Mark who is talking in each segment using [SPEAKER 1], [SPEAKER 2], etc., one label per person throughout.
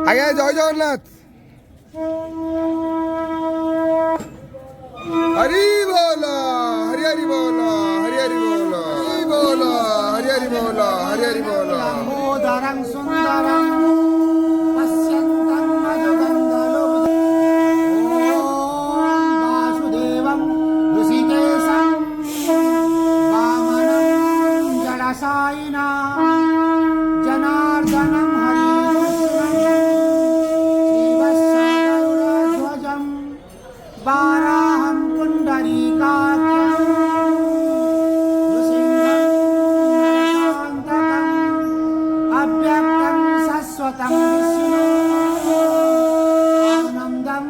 [SPEAKER 1] আগে জয় জগন্নাথ। হরি বল, হরি হরি বল, হরি হরি বল, হরি বল, হরি হরি বল, হরি হরি বল।
[SPEAKER 2] দারাং সুন্দরং পশ্যন্তং মধুগন্ধলুব্ধ ওম বাসুদেবং ঋষিকেশং বামনং জড়সায়িনা জনার্দনং হরিকৃষ্ণং শ্রীবৎসগৰুড়ধ্বজং বারাহং পুণ্ডරීকাক্ষং নৃসিংহং নরকান্তকং अव्यक्तं शाश्वतं विष्णु आनन्दं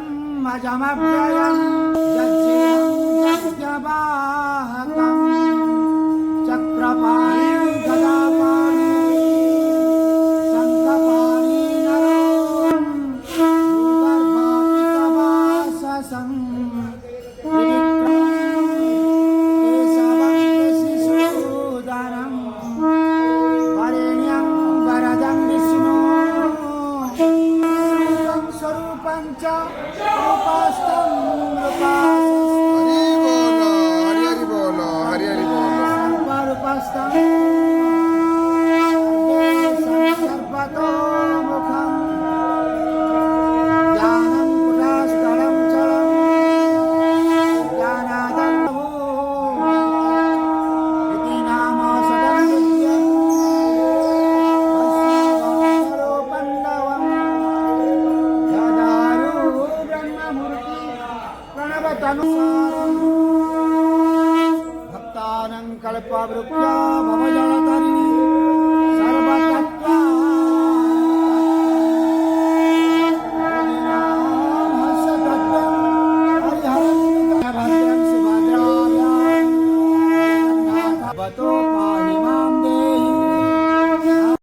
[SPEAKER 2] अजमव्ययं यज्ञं यज्ञवाहकं चक्रपाणिं गदापाणिं शङ्खपाणिं नरों भूगर्भपितवाससं केशवं शिशूदरं वरेण्यं वरदं विष्णु स्वरूपं च रूपस्थं
[SPEAKER 1] হরি বল, হরি হরি বল, হরি হরি বল।
[SPEAKER 2] रूपस्थं सर्वतोमुखं ज्ञानं पुरस्करं चलं ज्ञानादं इति नाम सदं विद्यं भक्तानं कल्पवृक्षा भवजा